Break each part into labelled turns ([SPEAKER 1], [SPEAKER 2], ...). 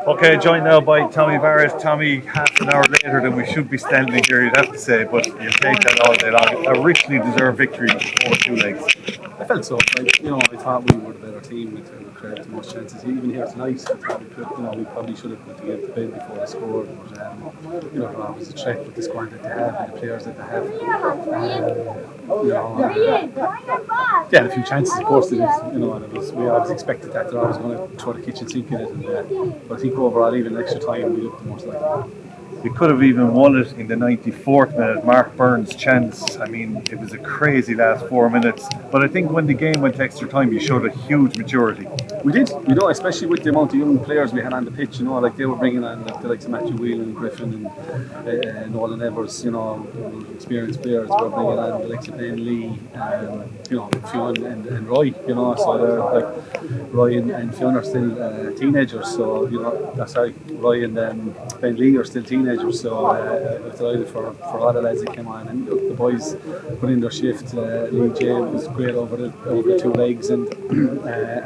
[SPEAKER 1] Okay, joined now by Tommy Barrett. Tommy, half an hour later than we should be standing here, you'd have to say, but you take that all day long. A richly deserved victory over two legs.
[SPEAKER 2] I felt so. I thought we were the better team. We created the most chances. Even here tonight, I thought we probably should have put the bid before they scored. But they're always a threat with the squad that they have and the players that they have. They had a few chances, of course, they did. And we always expected that they're always going to throw the kitchen sink in it. But I think overall, even extra time, we looked the most likely.
[SPEAKER 1] We could have even won it in the 94th minute. Mark Burns' chance. I mean, it was a crazy last 4 minutes. But I think when the game went to extra time, you showed a huge maturity.
[SPEAKER 2] We did, especially with the amount of young players we had on the pitch. Like they were bringing on the likes of Matthew Whelan and Griffin and Nolan Evers. Experienced players. We were bringing on the likes of Ben Lee, Fionn and Roy. So they're like Roy and Fionn are still teenagers. So Roy and Ben Lee are still teenagers. So I was delighted for all the lads that came on, and the boys put in their shift. Lee J was great over the two legs, and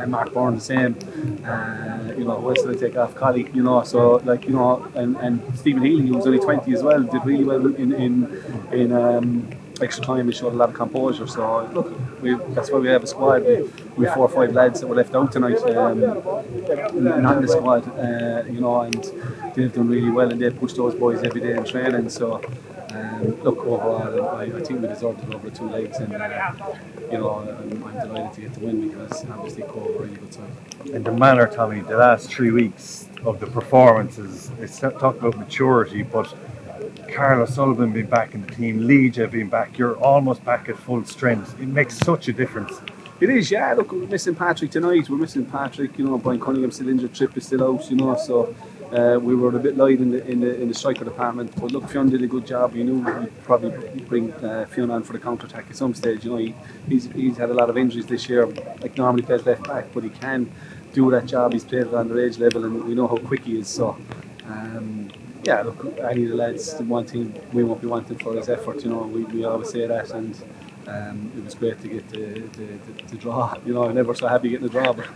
[SPEAKER 2] Mark Bourne the same. Who else did I take off? Collie, and Stephen Healy, who was only 20 as well, did really well in extra time. We showed a lot of composure. So look, that's why we have a squad. We 4 or 5 lads that were left out tonight, not in the squad, and they've done really well, and they push those boys every day in training. So look, overall, I think we deserved it over the two legs, and I'm delighted to get the win because obviously Cobh were a really good side.
[SPEAKER 1] And the manner, Tommy, the last 3 weeks of the performances, it's talk about maturity, but Carl O'Sullivan being back in the team, Legia being back, you're almost back at full strength. It makes such a difference.
[SPEAKER 2] It is, yeah. Look, we're missing Patrick tonight. Brian Cunningham's still injured, Tripp is still out, so we were a bit light in the striker department. But look, Fionn did a good job. We knew we'd probably bring Fionn on for the counter attack at some stage. He's had a lot of injuries this year. Like normally plays left back, but he can do that job. He's played at underage level, and we know how quick he is. So. Look, any of the lads, the one thing we won't be wanting for his effort. We always say that, and it was great to get the draw. I'm never so happy getting the draw, but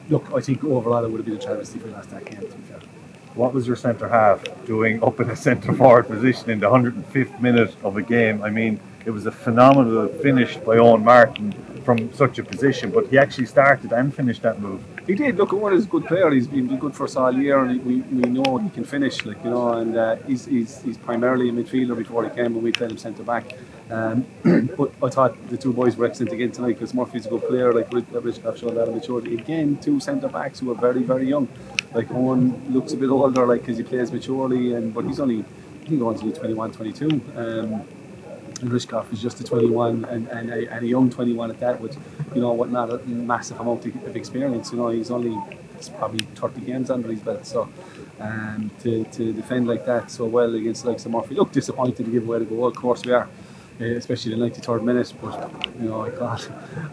[SPEAKER 2] look, I think overall it would have been a travesty if we lost that game, to be fair.
[SPEAKER 1] What was your centre half doing up in a centre forward position in the 105th minute of a game? I mean, it was a phenomenal finish by Owen Martin from such a position, but he actually started and finished that move.
[SPEAKER 2] He did. Look, Owen is a good player. He's been good for us all year, and we know he can finish. And he's primarily a midfielder before he came, and we played him centre back. But I thought the two boys were excellent again tonight because Murphy's a good player. Rich have shown that maturity again. Two centre backs who are very, very young. Like Owen looks a bit older, because he plays maturely, but he's only, I think, going to be 21, 22. And Rishkoff is just a 21 and a young 21 at that, with not a massive amount of experience. He's probably 30 games under his belt. So to defend like that so well against like Murphy, look, disappointed to give away the goal. Of course we are, especially the 93rd minute. But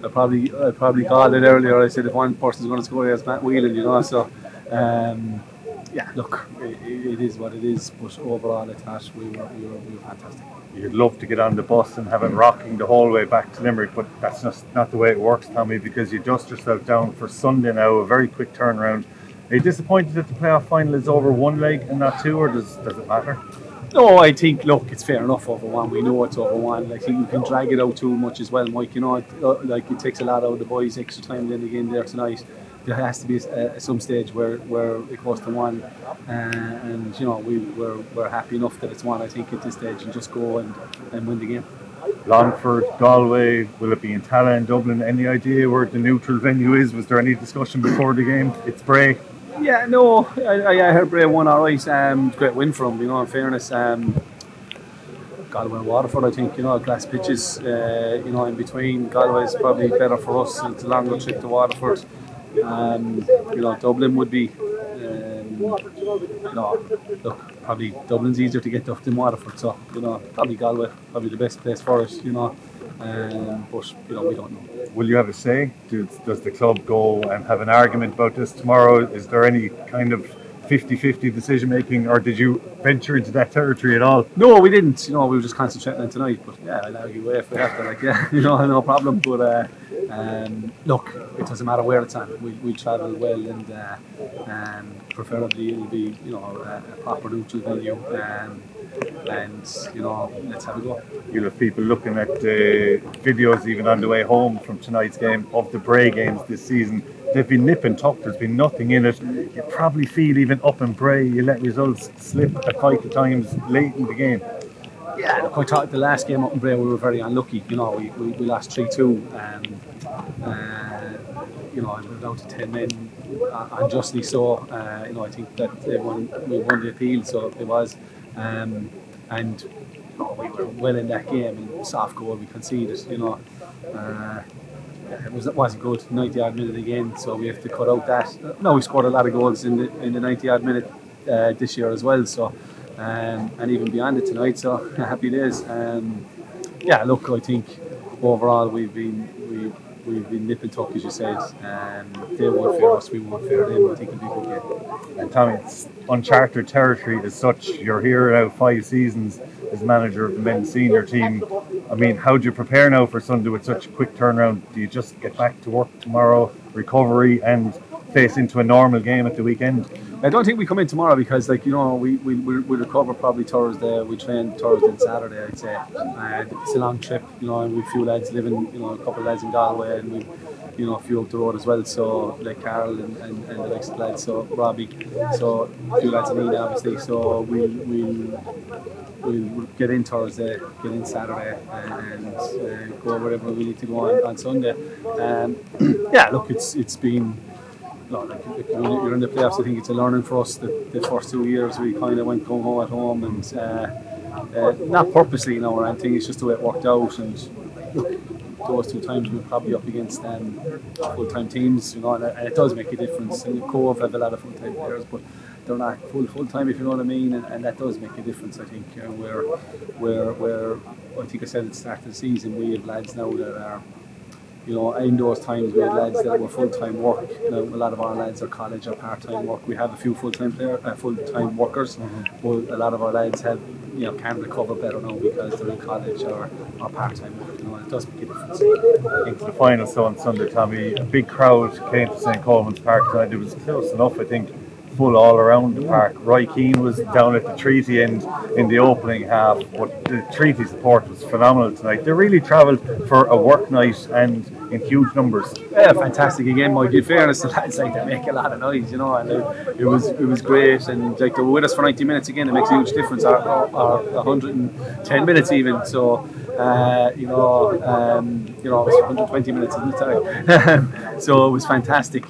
[SPEAKER 2] I probably called it earlier. I said if one person's going to score, it's Matt Whelan. So. Look, it is what it is. But overall, I thought we were fantastic.
[SPEAKER 1] You'd love to get on the bus and have it rocking the whole way back to Limerick, but that's just not the way it works, Tommy, because you dust yourself down for Sunday now, a very quick turnaround. Are you disappointed that the playoff final is over one leg and not two, or does it matter?
[SPEAKER 2] No, I think, look, it's fair enough over one. We know it's over one. I think you can drag it out too much as well, Mike. It takes a lot out of the boys extra time then again there tonight. There has to be at some stage where it goes to one, and we're happy enough that it's one. I think at this stage, and just go and win the game.
[SPEAKER 1] Longford, Galway, will it be in Tala and Dublin? Any idea where the neutral venue is? Was there any discussion before the game? It's Bray.
[SPEAKER 2] Yeah, no, I heard Bray won all right. Great win for them, in fairness. Galway and Waterford, I think, glass pitches, in between. Galway is probably better for us. It's a longer trip to Waterford. Dublin would be, look, probably Dublin's easier to get to than Waterford, so, probably Galway, probably the best place for us, but, we don't know.
[SPEAKER 1] Will you have a say? Does the club go and have an argument about this tomorrow? Is there any kind of 50-50 decision making, or did you venture into that territory at all?
[SPEAKER 2] No, we didn't. We were just concentrating on tonight. But yeah, I'll argue away if we have to. No problem. But look, it doesn't matter where it's on. We'll travel well, and preferably it'll be a proper neutral venue. And let's have a go.
[SPEAKER 1] You'll have people looking at videos even on the way home from tonight's game of the Bray games this season. They've been nip and tuck, there's been nothing in it. You probably feel even up in Bray, you let results slip at vital times late in the game.
[SPEAKER 2] Yeah, look, I thought the last game up in Bray we were very unlucky. We lost 3-2. We were down to 10 men, unjustly so. I think that we won the appeal, so it was. And we were well in that game, and soft goal we conceded. It wasn't good. 90-odd minute again, so we have to cut out that. No, we scored a lot of goals in the 90-odd minute this year as well. So and even beyond it tonight. So happy days. Look, I think overall we've been nip and tuck, as you said. They won't fear us, we won't fear them. I think it'll be a good game.
[SPEAKER 1] And Tommy, it's uncharted territory as such. You're here now 5 seasons as manager of the men's senior team. I mean, how do you prepare now for Sunday with such a quick turnaround? Do you just get back to work tomorrow, recovery, and face into a normal game at the weekend?
[SPEAKER 2] I don't think we come in tomorrow because, we recover probably Thursday. We train Thursday and Saturday, I'd say. It's a long trip, and we've a few lads living, a couple of lads in Galway, and we've, a few up the road as well. So, like Carl and the next lads, so Robbie, so a few lads in Ina, obviously. So we'll get in Thursday, get in Saturday, and go wherever we need to go on Sunday. Look, it's been. When you're in the playoffs, I think it's a learning for us. The first 2 years we kind of went home at home, and not purposely, or anything. It's just the way it worked out. And look, those 2 times we were probably up against full-time teams, and it does make a difference. And Cobh have a lot of full-time players, but they're not full-time, if you know what I mean. And that does make a difference, I think. Where I think I said at the start of the season, we have lads now that are. In those times we had lads that were full-time work. A lot of our lads are college or part-time work. We have a few full-time workers, but a lot of our lads have, can recover better now because they're in college or part-time work. It does make a difference.
[SPEAKER 1] Into the final, so on Sunday, Tommy, a big crowd came to St. Colman's Park tonight. It was close enough, I think. Full all around the park. Roy Keane was down at the Treaty end in the opening half, but the Treaty support was phenomenal tonight. They really travelled for a work night and in huge numbers.
[SPEAKER 2] Yeah, fantastic again, Mike. In fairness, the lads they make a lot of noise, and it was great. And they were with us for 90 minutes again. It makes a huge difference. Or 110 minutes even. So. It was 120 minutes at the time. So it was fantastic,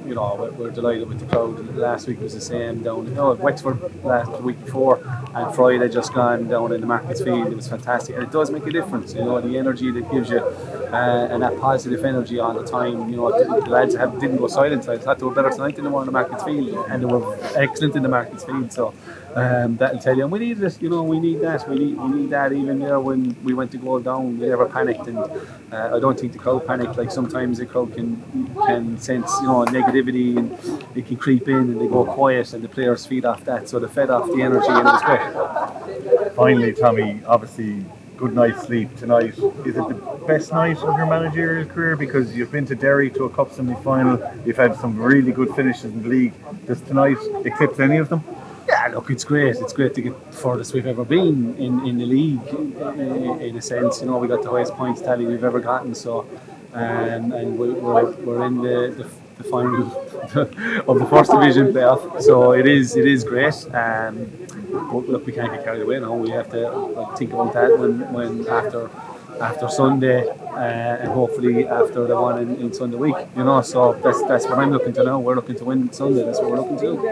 [SPEAKER 2] we're delighted with the crowd. Last week was the same down at Wexford the week before, and Friday just gone down in the Markets Field. It was fantastic, and it does make a difference, the energy that gives you, and that positive energy all the time. The lads didn't go silent. I thought they were better tonight than they were in the Markets Field, and they were excellent in the Markets Field. So that'll tell you, and we need this. We need that. We need that. Even there when we went to go down, we never panicked, and I don't think the crowd panicked. Like sometimes the crowd can sense negativity, and it can creep in, and they go quiet, and the players feed off that. So they fed off the energy, and it was great.
[SPEAKER 1] Finally, Tommy, obviously, good night's sleep tonight. Is it the best night of your managerial career? Because you've been to Derry to a cup semi-final. You've had some really good finishes in the league. Does tonight eclipse any of them?
[SPEAKER 2] Yeah, look, it's great. It's great to get the furthest we've ever been in the league, in a sense. We got the highest points tally we've ever gotten. So, and we're in the final of the first division playoff. So it is great. But look, we can't get carried away now. We have to think about that when after Sunday, and hopefully after the one in Sunday week. So that's what I'm looking to now. We're looking to win Sunday. That's what we're looking to do.